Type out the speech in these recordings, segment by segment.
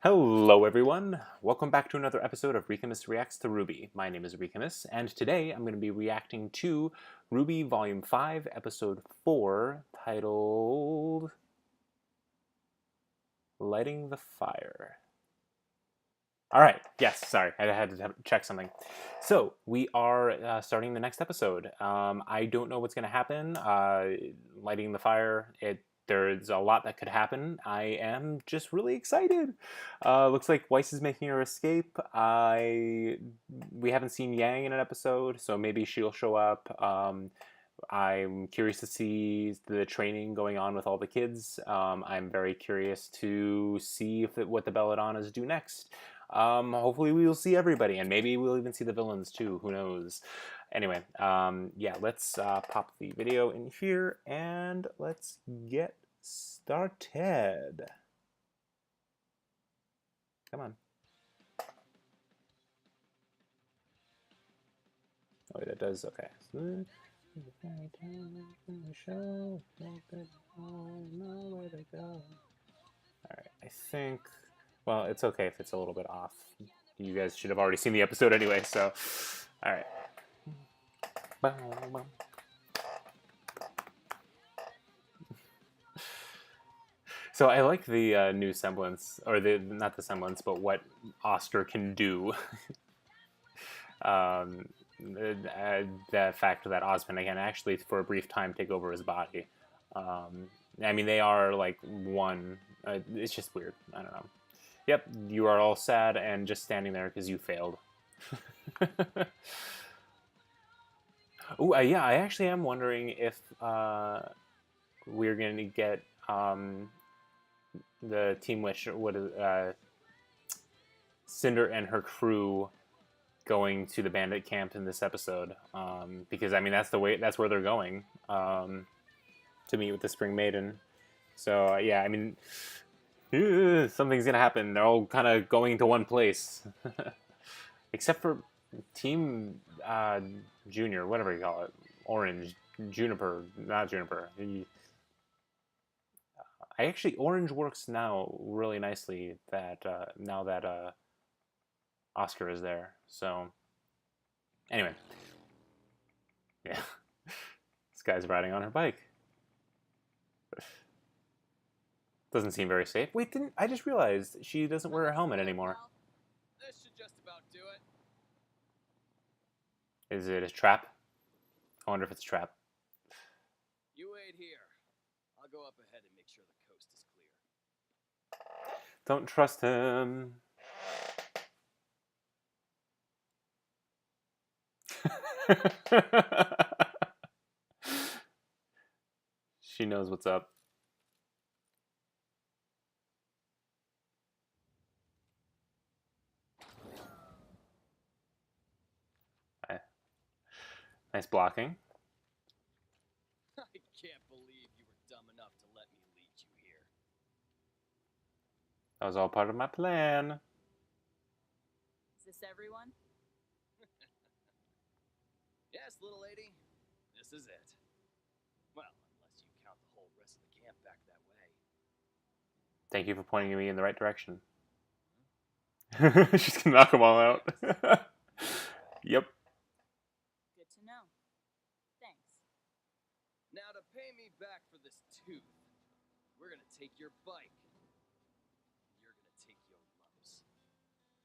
Hello everyone! Welcome back to another episode of Ricamus Reacts to RWBY. My name is Ricamus, and today I'm going to be reacting to RWBY Volume 5, Episode 4, titled Lighting the Fire. Alright, yes, sorry, I had to check something. So, we are starting the next episode. I don't know what's going to happen. Lighting the fire, there's a lot that could happen. I am just really excited. Looks like Weiss is making her escape. We haven't seen Yang in an episode, so maybe she'll show up. I'm curious to see the training going on with all the kids. I'm very curious to see what the Belladonnas do next. Hopefully we will see everybody, and maybe we'll even see the villains too. Who knows? Anyway, yeah, let's pop the video in here, and let's get started. Come on. Oh, wait, it does, okay. Alright, I think... Well, it's okay if it's a little bit off. You guys should have already seen the episode anyway, so... Alright. So I like the new semblance, or not the semblance, but what Oscar can do. The fact that Osmond can actually, for a brief time, take over his body. I mean, they are like one. It's just weird. I don't know. Yep, you are all sad and just standing there because you failed. Oh, yeah, I actually am wondering if we're going to get the Team Witch, Cinder and her crew going to the bandit camp in this episode, because I mean that's where they're going to meet with the Spring Maiden. So yeah, I mean, something's gonna happen. They're all kind of going to one place, except for Team Junior, whatever you call it, Orange, Juniper, not Juniper. Orange works now really nicely. Now that Oscar is there. So anyway, yeah, this guy's riding on her bike. Doesn't seem very safe. Wait, I just realized she doesn't wear her helmet anymore. This should just about do it. Is it a trap? I wonder if it's a trap. You wait here. I'll go up ahead and make sure the coast is clear. Don't trust him. She knows what's up. Nice blocking. I can't believe you were dumb enough to let me lead you here. That was all part of my plan. Is this everyone? Yes, little lady. This is it. Well, unless you count the whole rest of the camp back that way. Thank you for pointing me in the right direction. She's gonna knock them all out. Yep. Good to know. Thanks. Now to pay me back for this tooth, we're gonna take your bike. You're gonna take your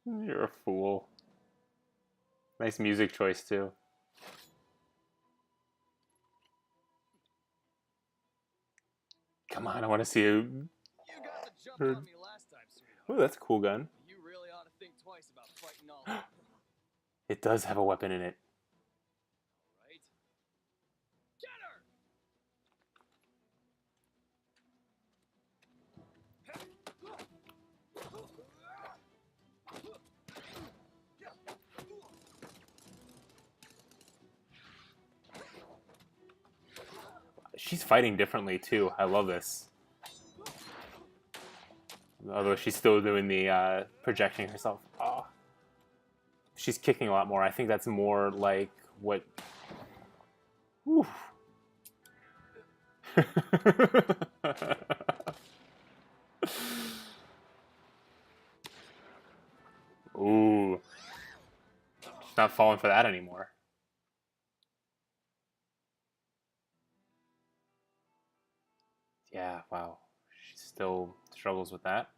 lumps. You're a fool. Nice music choice too. Come on, I want to see you. You got the jump on me last time, sweetheart. Oh, that's a cool gun. You really ought to think twice about fighting all that. It does have a weapon in it. All right. Get her! She's fighting differently too. I love this. Although she's still doing the projecting herself. Oh. She's kicking a lot more. I think that's more like what... Whew. not falling for that anymore. Yeah, wow. She still struggles with that.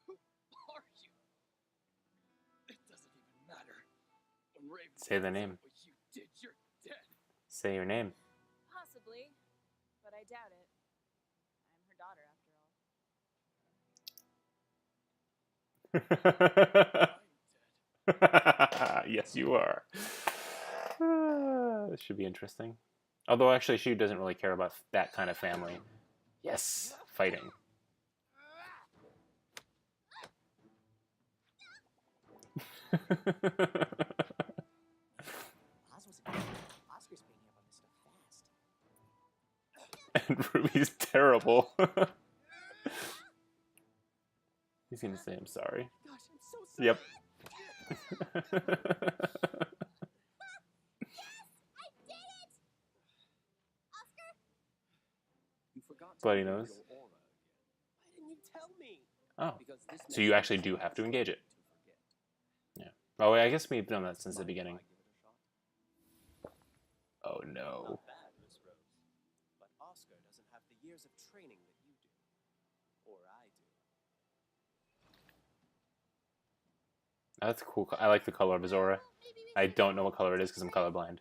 Who are you? It doesn't even matter. When Raven Say the finds name. out what you did, you're dead. Say your name. Possibly, but I doubt it. I'm her daughter, after all. Yes, you are. This should be interesting. Although, actually, she doesn't really care about that kind of family. Yes, fighting. Oscar's picking up on this stuff fast. And Ruby's terrible. He's gonna say, I'm sorry. Gosh, I'm so sorry. Yep. You forgot to Bloody remove nose. your aura again. Why didn't you tell me? Oh. Because this So you actually do have to engage it. Yeah. Oh, I guess we've done that since the beginning. Oh no. Not bad, Miss Rose. But Oscar doesn't have the years of training that you do. Or I do. That's cool. I like the color of his aura. I don't know what color it is because I'm colorblind.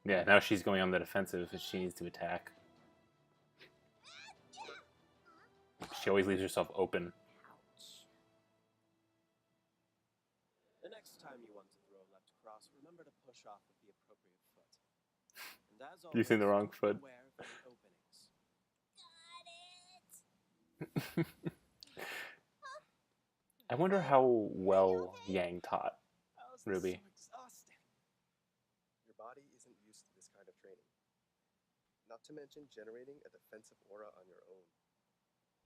Yeah, now she's going on the defensive if she needs to attack. She always leaves herself open. The next time you want to throw left cross, remember to push off with the appropriate foot. And as always, Using the wrong foot. beware of any openings. I wonder how well Yang taught How's RWBY. this so exhausting? Your body isn't used to this kind of training. Not to mention generating a defensive aura on your own.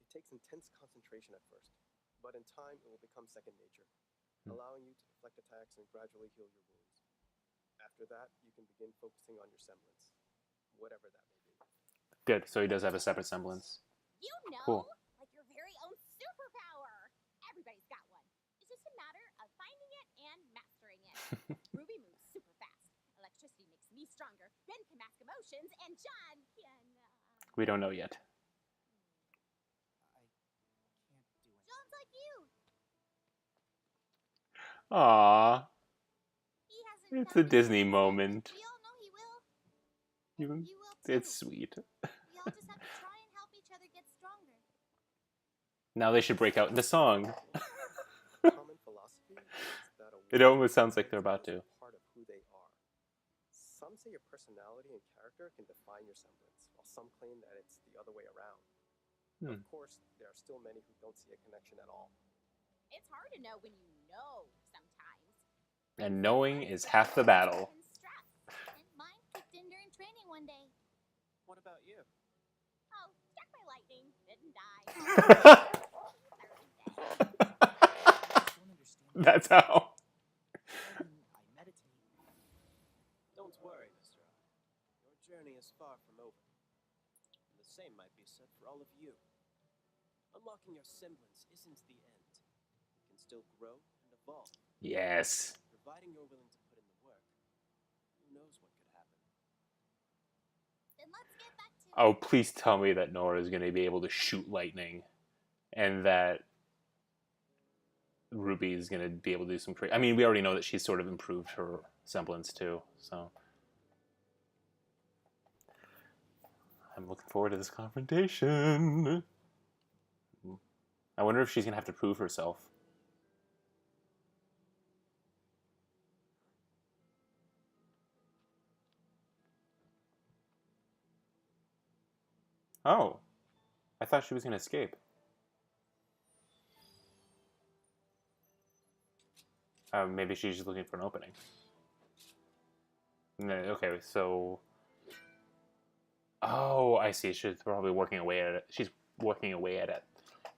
It takes intense concentration at first, but in time it will become second nature, allowing you to deflect attacks and gradually heal your wounds. After that, you can begin focusing on your semblance, whatever that may be. Good, so he does have a separate semblance. You know, Cool. like your very own superpower. Everybody's got one. It's just a matter of finding it and mastering it. Ruby moves super fast. Electricity makes me stronger. Ben can mask emotions, and John can. We don't know yet. I can't do it. John's like you. Aww. He hasn't. It's a found Disney it. moment. We all know he will. You, And you will too. it's sweet. We all just have to try and help each other get stronger. Now they should break out into song. Common philosophy is that a It almost sounds like they're about to. part of who they are. Some say your personality and character can define your semblance, while some claim that it's the other way around. Of course, there are still many who don't see a connection at all. It's hard to know when you know sometimes. And knowing is half the battle. And stress. And mine kicked in during training one day. What about you? Oh, struck by lightning. Didn't die. I don't understand. That's how. I meditate. Don't worry, Mr. I. Your journey is far from over. And the same might be said for all of you. Unlocking your semblance isn't the end. You can still grow and evolve. Yes. Providing you're willing to put in the work, who knows what could happen. Then let's get back to Oh, please tell me that Nora is going to be able to shoot lightning. And that Ruby is going to be able to do some crazy... I mean, we already know that she's sort of improved her semblance too, so... I'm looking forward to this confrontation. I wonder if she's going to have to prove herself. Oh. I thought she was going to escape. Maybe she's just looking for an opening. No, okay, so... Oh, I see. She's probably working away at it. She's working away at it.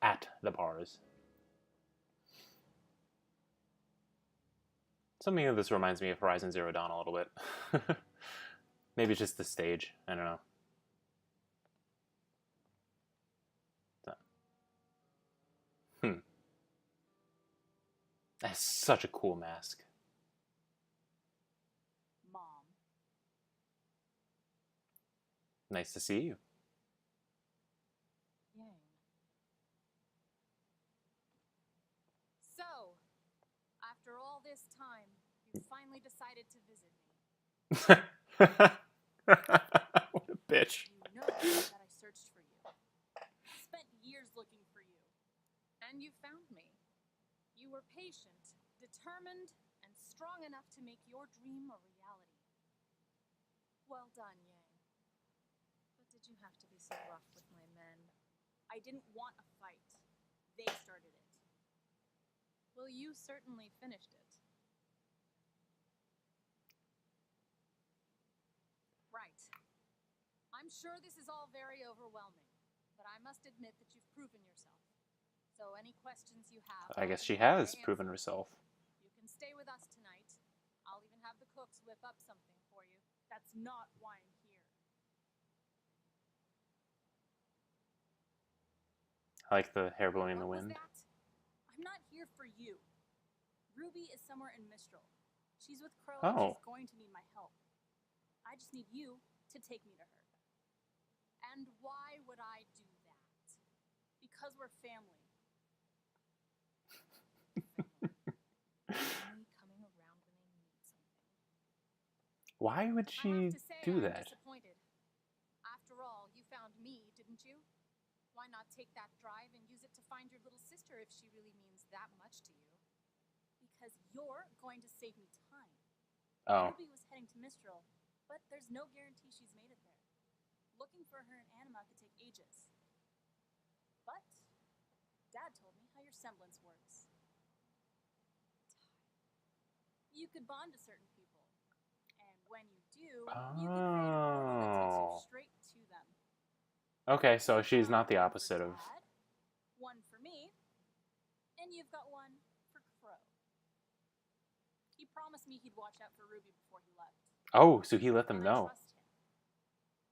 At the bars. Something of this reminds me of Horizon Zero Dawn a little bit. Maybe it's just the stage. I don't know. That's such a cool mask. Mom. Nice to see you. Yang. So, after all this time, you finally decided to visit me. What a bitch. You know that I searched for you. Spent years looking for you. And you found me. You were patient, determined, and strong enough to make your dream a reality. Well done, Yang. But did you have to be so rough with my men? I didn't want a fight. They started it. Well, you certainly finished it. Right. I'm sure this is all very overwhelming, but I must admit that you've proven yourself. So any questions you have... I guess she has proven herself. You can stay with us tonight. I'll even have the cooks whip up something for you. That's not why I'm here. I like the hair blowing in the What was wind. that? I'm not here for you. Ruby is somewhere in Mistral. She's with Crow and Oh. she's going to need my help. I just need you to take me to her. And why would I do that? Because we're family. Only coming around when they need something. Why would I she have to say, do I'm that? disappointed. After all, you found me, didn't you? Why not take that drive and use it to find your little sister if she really means that much to you? Because you're going to save me time. Oh. Ruby was heading to Mistral, but there's no guarantee she's made it there. Looking for her in Anima could take ages. But Dad told me how your semblance works. You could bond to certain people. And when you do, you can create a portal that takes you Oh. straight to them. Okay, so she's You've not the got one opposite for of... Dad, one for me, and you've got one for Crow. He promised me he'd watch out for Ruby before he left. Oh, so he let them And I know. trust him.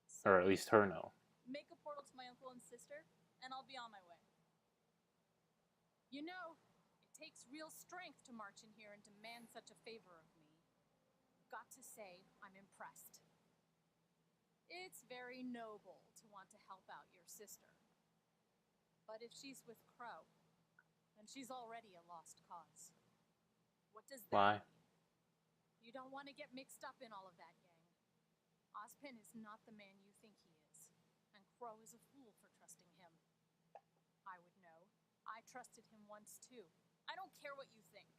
So Or at least her know. make a portal to my uncle and sister, and I'll be on my way. You know, it takes real strength to march in here and demand such a favor of me. Got to say, I'm impressed. It's very noble to want to help out your sister. But if she's with Crow, then she's already a lost cause. What does that Why? mean? You don't want to get mixed up in all of that, Yang. Ozpin is not the man you think he is, and Crow is a fool for trusting him. I would know. I trusted him once too. I don't care what you think.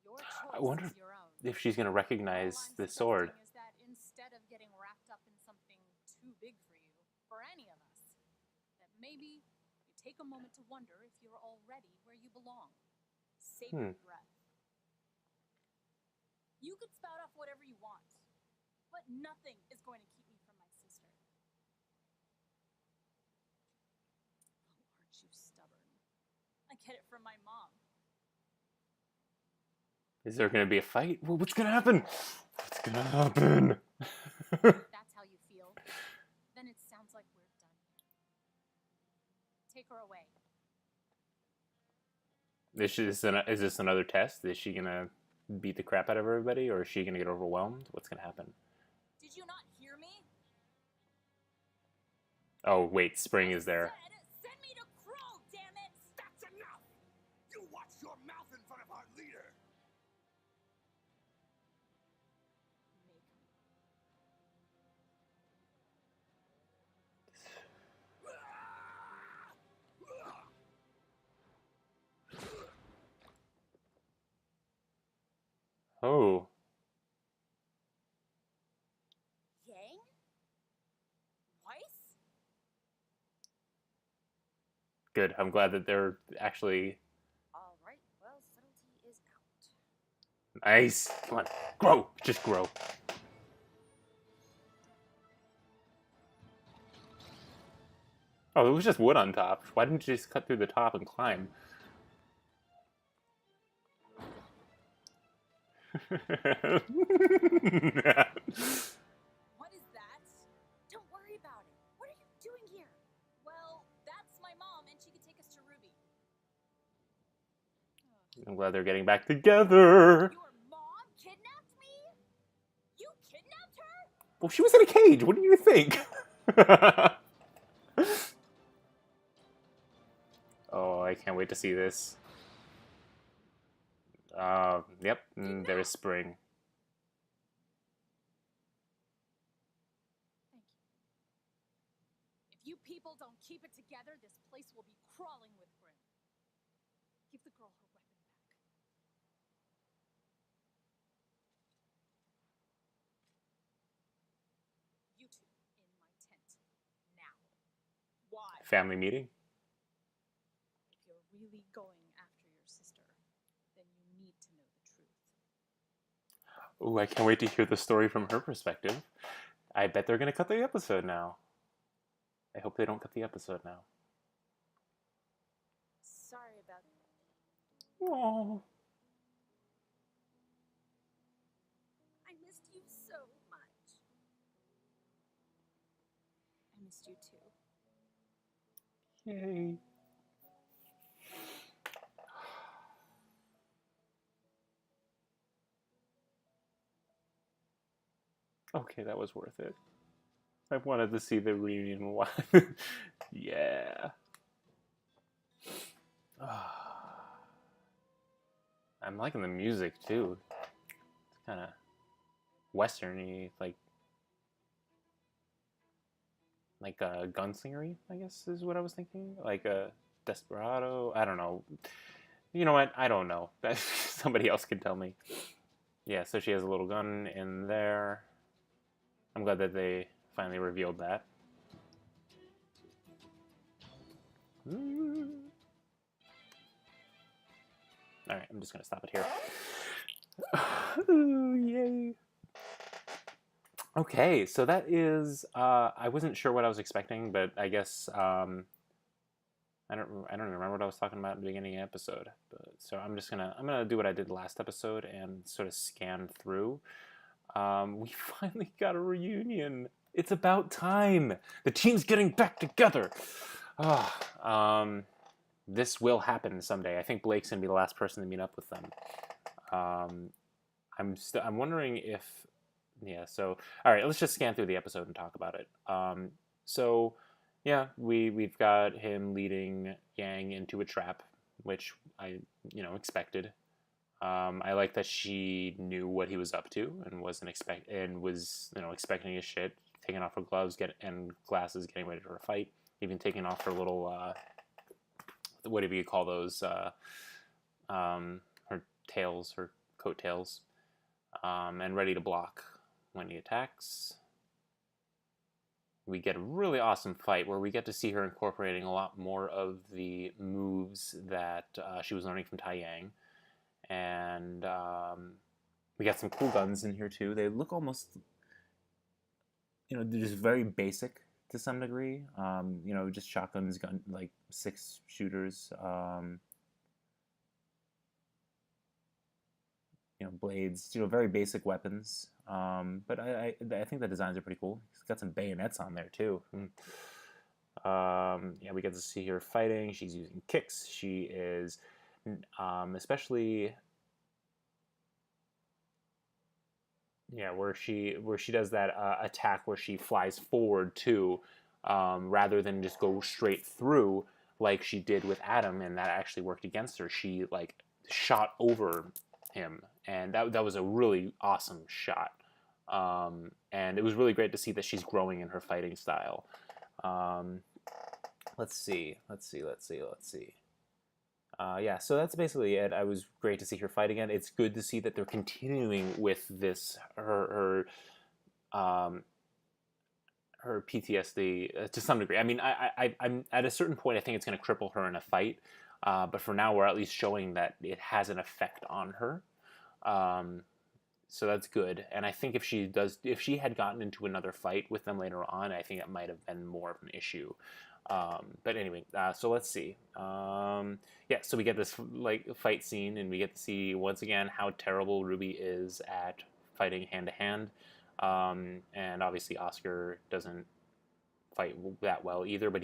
Your choice I wonder is your own. if she's going to recognize All I'm the sword. suggesting is that instead of getting wrapped up in something too big for you, for any of us, that maybe you take a moment to wonder if you're already where you belong. Save your breath. You could spout off whatever you want, but nothing is going to keep me from my sister. Oh, aren't you stubborn? I get it from my mom. Is there going to be a fight? Well, what's going to happen? What's going to happen? If that's how you feel, then it sounds like we're done here. Take her away. Is this another test? Is she going to beat the crap out of everybody, or is she going to get overwhelmed? What's going to happen? Did you not hear me? Oh, wait, Spring is there. Send me to Crow, damn it! That's enough! You watch your mouth in front of our leader! Make me. Oh, Yang? Weiss? good. I'm glad that they're actually All right, well, subtlety is out. nice. Come on, grow. Just grow. Oh, it was just wood on top. Why didn't you just cut through the top and climb? What is that? Don't worry about it. What are you doing here? Well, that's my mom, and she could take us to Ruby. I'm glad they're getting back together. Your mom kidnapped me? You kidnapped her? Well, she was in a cage. What do you think? Oh, I can't wait to see this. Yep, there's Spring. Thank you. If you people don't keep it together, this place will be crawling with Grim. Give the girl her weapon back. You two in my tent now. Why? Family meeting. If you're really going after your sister, then you need to know the truth. Ooh, I can't wait to hear the story from her perspective. I bet they're gonna cut the episode now. I hope they don't cut the episode now. Sorry about that. Oh. I missed you so much. I missed you too. Yay. Okay, that was worth it. I wanted to see the reunion one. Yeah. I'm liking the music too. It's kind of westerny, like a gunslingery, I guess is what I was thinking. Like a Desperado. I don't know. You know what? I don't know. Somebody else can tell me. Yeah, so she has a little gun in there. I'm glad that they finally revealed that. Alright, I'm just going to stop it here. Ooh, yay. Okay, so that is... I wasn't sure what I was expecting, but I guess... I don't remember what I was talking about at the beginning of the episode. So I'm gonna do what I did last episode and sort of scan through. We finally got a reunion. It's about time. The team's getting back together. This will happen someday. I think Blake's gonna be the last person to meet up with them. I'm wondering if, yeah. So all right, let's just scan through the episode and talk about it. So yeah, we've got him leading Yang into a trap, which I expected. I like that she knew what he was up to and was expecting his shit, taking off her gloves, and glasses, getting ready for a fight, even taking off her little whatever you call those, her tails, her coattails, and ready to block when he attacks. We get a really awesome fight where we get to see her incorporating a lot more of the moves that she was learning from Tai Yang. And we got some cool guns in here too. They look almost, they're just very basic to some degree. Just shotguns, gun, like 6 shooters. Blades. Very basic weapons. But I think the designs are pretty cool. It's got some bayonets on there too. Yeah, we get to see her fighting. She's using kicks. She is, especially, yeah, where she does that attack where she flies forward too, rather than just go straight through like she did with Adam, and that actually worked against her. She shot over him, and that was a really awesome shot. And it was really great to see that she's growing in her fighting style. Let's see. Yeah, so that's basically it. It was great to see her fight again. It's good to see that they're continuing with this her PTSD to some degree. I mean, I'm at a certain point, I think it's going to cripple her in a fight. But for now, we're at least showing that it has an effect on her. So that's good. And I think if she had gotten into another fight with them later on, I think it might have been more of an issue. But anyway, so let's see. Yeah, so we get this fight scene, and we get to see once again how terrible Ruby is at fighting hand to hand. And obviously Oscar doesn't fight that well either, but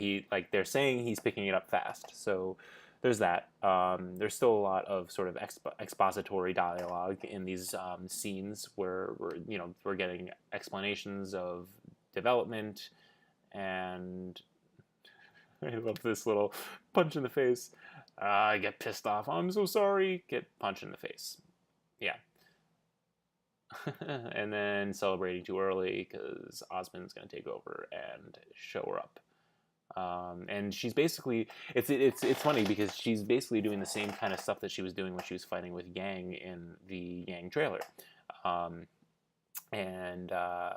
they're saying he's picking it up fast. So there's that. There's still a lot of sort of expository dialogue in these scenes where we're getting explanations of development, and I love this little punch in the face. I get pissed off. I'm so sorry. Get punched in the face. Yeah. And then celebrating too early because Osmond's going to take over and show her up. And she's basically it's funny because she's basically doing the same kind of stuff that she was doing when she was fighting with Yang in the Yang trailer. Yeah,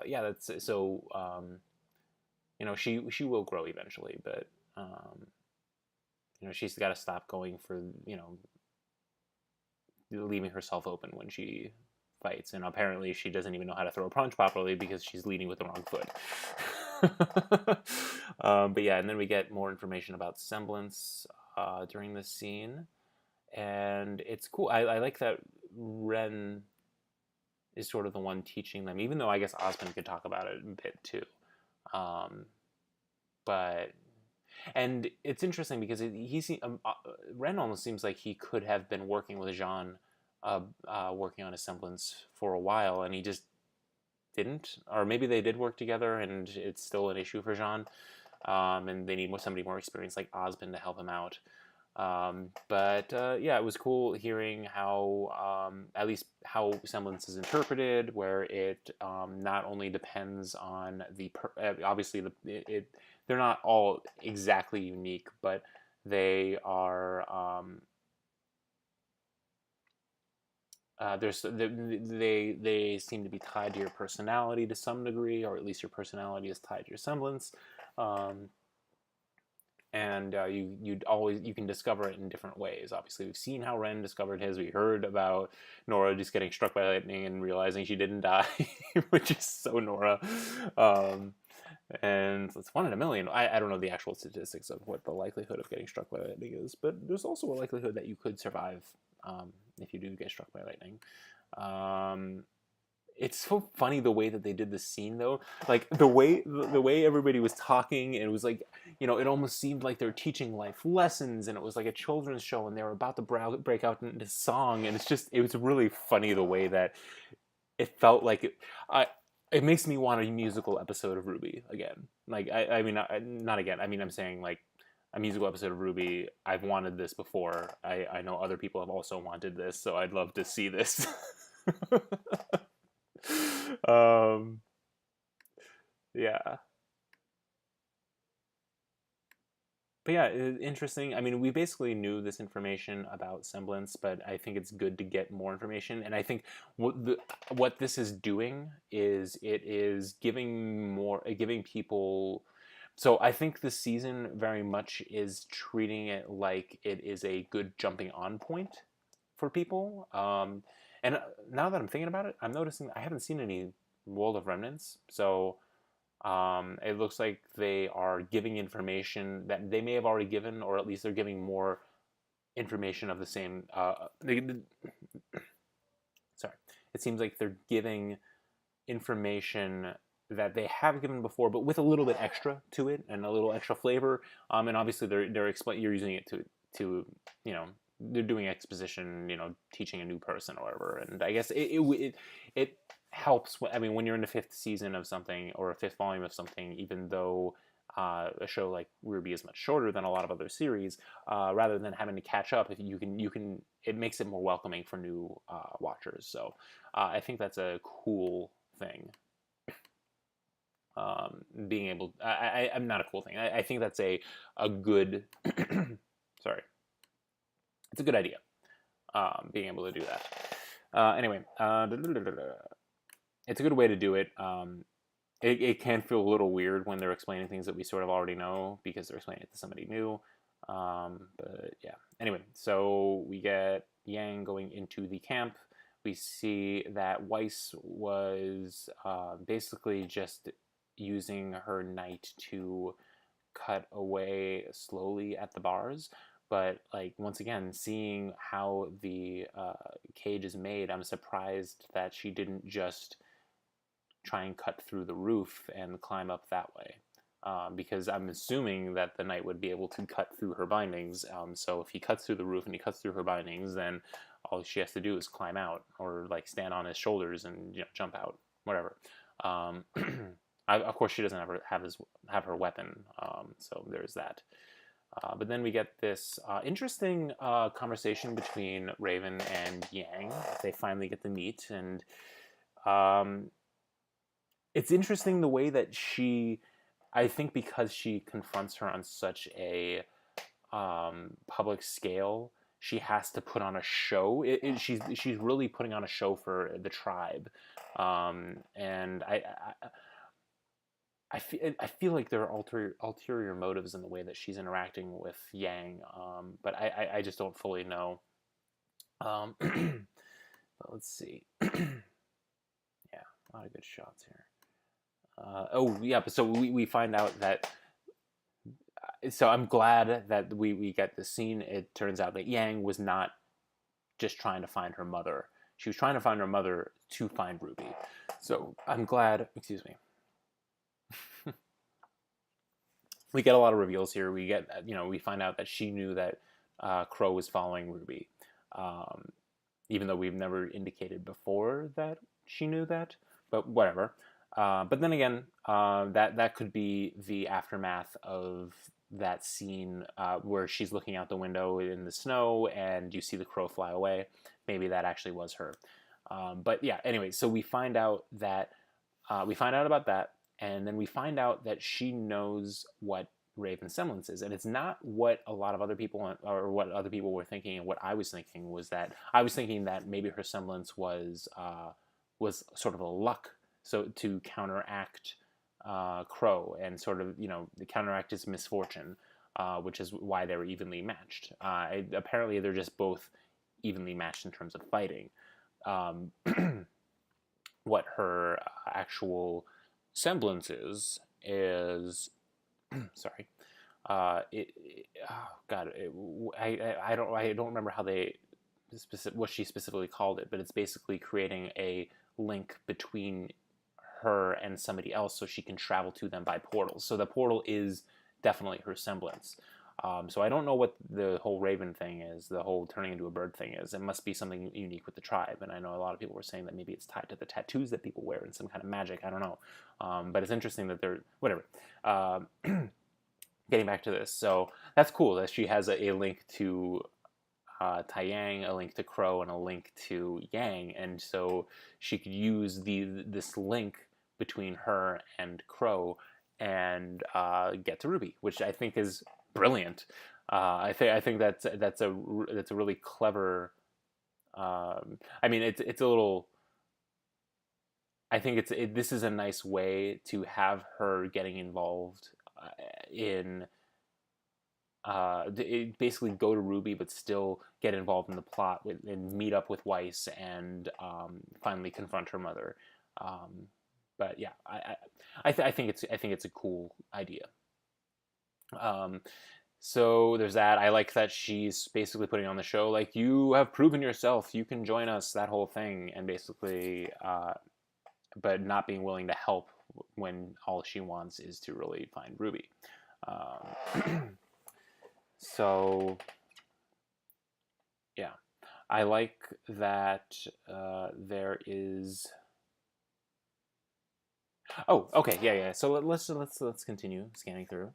that's so. She will grow eventually, but she's got to stop going for leaving herself open when she fights, and apparently she doesn't even know how to throw a punch properly because she's leading with the wrong foot. But yeah, and then we get more information about semblance during this scene, and it's cool. I like that Ren is sort of the one teaching them, even though I guess Osmond could talk about it a bit too. And it's interesting because Ren almost seems like he could have been working with Jean, working on a semblance for a while, and he just didn't. Or maybe they did work together, and it's still an issue for Jean, and they need somebody more experienced like Osmond to help him out. Yeah, it was cool hearing how, at least how semblance is interpreted, where it not only depends on obviously they're not all exactly unique, but they are they seem to be tied to your personality to some degree, or at least your personality is tied to your semblance. And you can discover it in different ways. Obviously, we've seen how Ren discovered his. We heard about Nora just getting struck by lightning and realizing she didn't die, which is so Nora. And it's 1 in a million. I don't know the actual statistics of what the likelihood of getting struck by lightning is, but there's also a likelihood that you could survive if you do get struck by lightning. It's so funny the way that they did the scene, though. Like the way everybody was talking, and it was like, it almost seemed like they were teaching life lessons, and it was like a children's show, and they were about to break out into song, and it was really funny the way that it felt like it makes me want a musical episode of RWBY again. Like I mean, not again. I mean, I'm saying like a musical episode of RWBY. I've wanted this before. I know other people have also wanted this, so I'd love to see this. Yeah. But yeah, interesting. I mean, we basically knew this information about semblance, but I think it's good to get more information. And I think what this is doing is it is giving people. So I think this season very much is treating it like it is a good jumping on point for people. And now that I'm thinking about it, I'm noticing I haven't seen any World of Remnants, so it looks like they are giving information that they may have already given, or at least they're giving more information of the same. Sorry, it seems like they're giving information that they have given before, but with a little bit extra to it and a little extra flavor. And obviously you're using it to they're doing exposition, teaching a new person or whatever. And I guess it helps. I mean, when you're in the 5th season of something or a 5th volume of something, even though a show like RWBY is much shorter than a lot of other series, rather than having to catch up, if you can, it makes it more welcoming for new watchers. So I think that's a cool thing. Being able, I'm not a cool thing. I think that's a good. Sorry. It's a good idea, being able to do that. Anyway, it's a good way to do it. It can feel a little weird when they're explaining things that we sort of already know because they're explaining it to somebody new. But yeah. Anyway, so we get Yang going into the camp. We see that Weiss was basically just using her knight to cut away slowly at the bars. But like once again, seeing how the cage is made, I'm surprised that she didn't just try and cut through the roof and climb up that way. because I'm assuming that the knight would be able to cut through her bindings. So if he cuts through the roof and he cuts through her bindings, then all she has to do is climb out or like stand on his shoulders and jump out, whatever. Of course, she doesn't have her weapon, so there's that. But then we get this interesting conversation between Raven and Yang. They finally get to meet, and it's interesting the way that I think because she confronts her on such a public scale, she has to put on a show. She's really putting on a show for the tribe, and I feel like there are ulterior motives in the way that she's interacting with Yang, but I just don't fully know. But let's see. Yeah, a lot of good shots here. Oh yeah, so we find out that. So I'm glad that we get the scene. It turns out that Yang was not just trying to find her mother. She was trying to find her mother to find RWBY. So I'm glad. Excuse me. We get a lot of reveals here. We get, we find out that she knew that Crow was following RWBY, even though we've never indicated before that she knew that. But whatever. But then again, that could be the aftermath of that scene where she's looking out the window in the snow and you see the crow fly away. Maybe that actually was her. But yeah, anyway, so we find out about that, and then we find out that she knows what Raven's semblance is, and it's not what a lot of other people or what other people were thinking. And what I was thinking was that maybe her semblance was sort of a luck, so to counteract Crow and sort of the counteract his misfortune, which is why they were evenly matched. Apparently, they're just both evenly matched in terms of fighting. What her actual semblance is sorry. I don't remember how what she specifically called it, but it's basically creating a link between her and somebody else so she can travel to them by portals. So the portal is definitely her semblance. So I don't know what the whole Raven thing is, the whole turning into a bird thing is. It must be something unique with the tribe, and I know a lot of people were saying that maybe it's tied to the tattoos that people wear and some kind of magic. I don't know. But it's interesting that they're... Whatever. Getting back to this. So that's cool that she has a link to Taiyang, a link to Crow, and a link to Yang, and so she could use this link between her and Crow and get to RWBY, which I think is brilliant. I think that's a really clever. I mean, it's a little. I think this is a nice way to have her getting involved in. Basically go to RWBY, but still get involved in the plot and meet up with Weiss and finally confront her mother. But yeah, I think it's a cool idea. So there's that. I like that she's basically putting on the show, like, you have proven yourself, you can join us, that whole thing, and basically, but not being willing to help when all she wants is to really find RWBY. So, yeah, I like that there is. Oh, okay, yeah. So let's continue scanning through.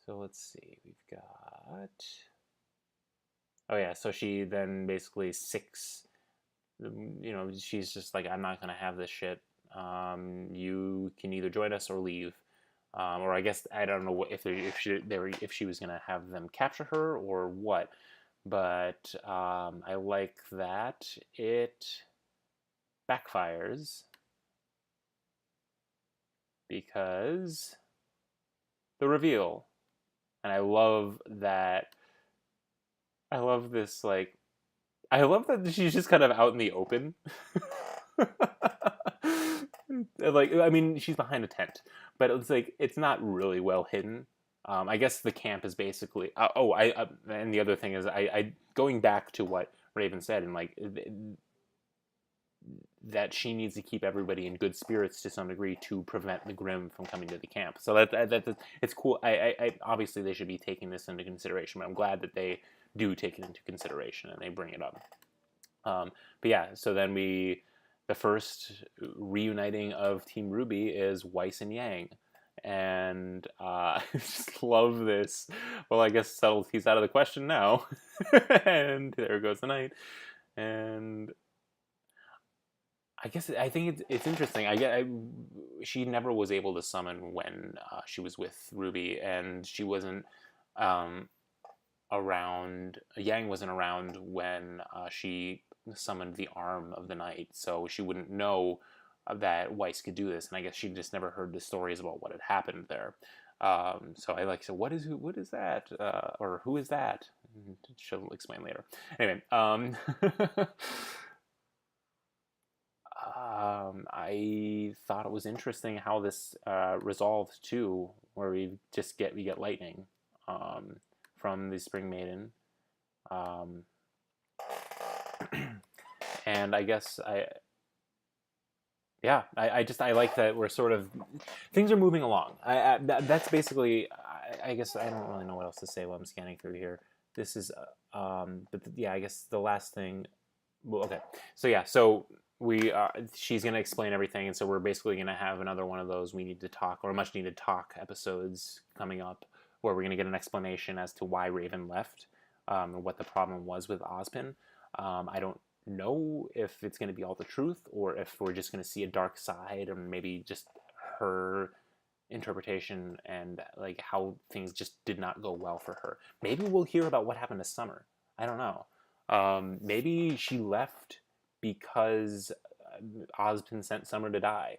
So let's see, we've got. Oh yeah, so she then basically she's just like, I'm not gonna have this shit. You can either join us or leave, or I guess I don't know if she was gonna have them capture her or what. But I like that it backfires because the reveal, and I love that. I love this, like, I love that she's just kind of out in the open. Like, I mean, she's behind a tent, but it's like, it's not really well hidden. I guess the camp is basically. And the other thing is, I going back to what Raven said, and like that she needs to keep everybody in good spirits to some degree to prevent the Grimm from coming to the camp. So that it's cool. I obviously they should be taking this into consideration, but I'm glad that they do take it into consideration and they bring it up. But yeah, so then the first reuniting of Team RWBY is Weiss and Yang. And I just love this. Well, I guess subtlety's out of the question now. And there goes the night. And I think it's interesting. She never was able to summon when she was with RWBY, and she wasn't around. Yang wasn't around when she summoned the arm of the night, so she wouldn't know that Weiss could do this. And I guess she just never heard the stories about what had happened there. So I like, so what is that, or who is that? She'll explain later. Anyway, I thought it was interesting how this resolved too, where we get lightning from the Spring Maiden, and I guess I like that we're sort of things are moving along. That's basically I guess I don't really know what else to say while I'm scanning through here. This is I guess the last thing. Well, okay, so she's going to explain everything, and so we're basically going to have another one of those we need to talk, or much needed talk episodes coming up, where we're going to get an explanation as to why Raven left, and what the problem was with Ozpin. I don't know if it's going to be all the truth, or if we're just going to see a dark side, or maybe just her interpretation and like how things just did not go well for her. Maybe we'll hear about what happened to Summer. I don't know. Maybe she left because Ozpin sent Summer to die.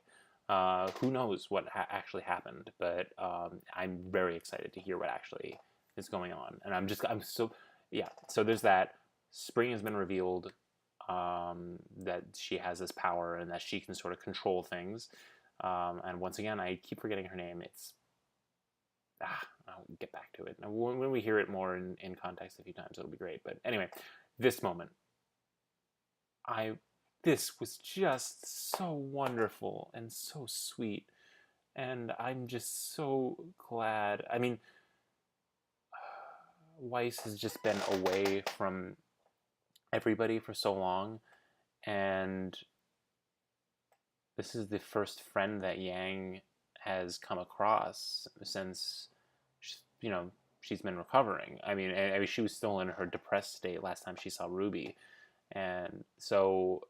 Who knows what actually happened, but I'm very excited to hear what actually is going on. And so there's that. Spring has been revealed, that she has this power and that she can sort of control things. And once again, I keep forgetting her name. I'll get back to it. Now, when we hear it more in context a few times, it'll be great. But anyway, this moment. This was just so wonderful and so sweet, and I'm just so glad. I mean, Weiss has just been away from everybody for so long, and this is the first friend that Yang has come across since, she's been recovering. I mean, she was still in her depressed state last time she saw RWBY. And so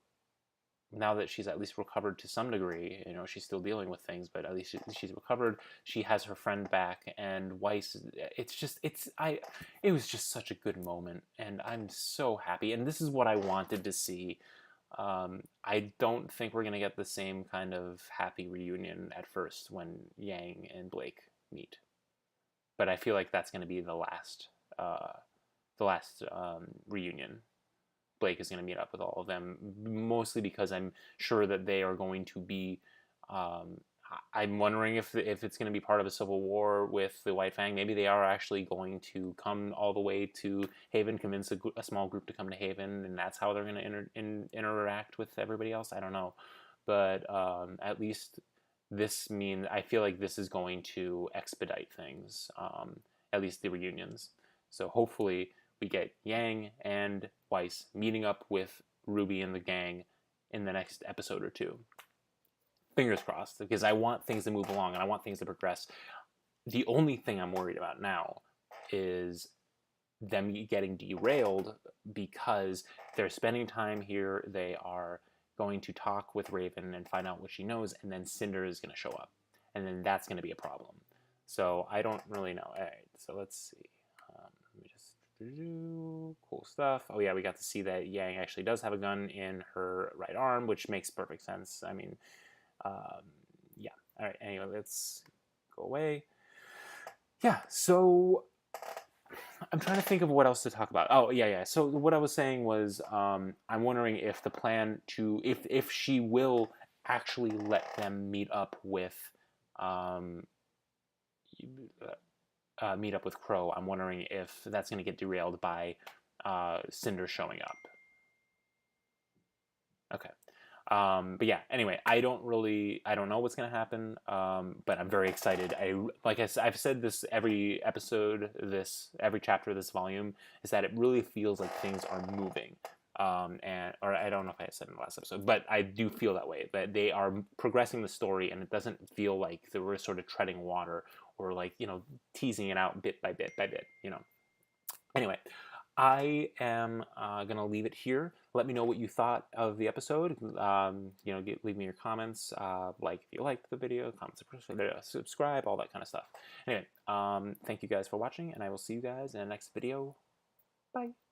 now that she's at least recovered to some degree, she's still dealing with things, but at least she's recovered. She has her friend back, and Weiss. It was just such a good moment, and I'm so happy. And this is what I wanted to see. I don't think we're gonna get the same kind of happy reunion at first when Yang and Blake meet, but I feel like that's gonna be the last reunion. Blake is going to meet up with all of them, mostly because I'm sure that they are going to be. I'm wondering if it's going to be part of a civil war with the White Fang. Maybe they are actually going to come all the way to Haven, convince a small group to come to Haven, and that's how they're going to interact with everybody else. I don't know, but at least I feel like this is going to expedite things, at least the reunions. So hopefully we get Yang and Weiss meeting up with RWBY and the gang in the next episode or two. Fingers crossed, because I want things to move along and I want things to progress. The only thing I'm worried about now is them getting derailed, because they're spending time here. They are going to talk with Raven and find out what she knows, and then Cinder is going to show up, and then that's going to be a problem. So I don't really know. All right, so let's see. Let me just cool stuff. Oh yeah, we got to see that Yang actually does have a gun in her right arm, which makes perfect sense. I mean, yeah. All right. Anyway, let's go away. Yeah. So I'm trying to think of what else to talk about. Oh yeah. So what I was saying was, I'm wondering if the plan if she will actually let them meet up with, meet up with Crow, I'm wondering if that's going to get derailed by Cinder showing up. Okay. But yeah, anyway, I don't know what's going to happen, but I'm very excited. I've said this every episode, every chapter of this volume, is that it really feels like things are moving. Or I don't know if I said in the last episode, but I do feel that way, that they are progressing the story, and it doesn't feel like they were sort of treading water or like, teasing it out bit by bit by bit, Anyway, I am gonna leave it here. Let me know what you thought of the episode. Leave me your comments. Like if you liked the video, subscribe, all that kind of stuff. Anyway, thank you guys for watching, and I will see you guys in the next video. Bye.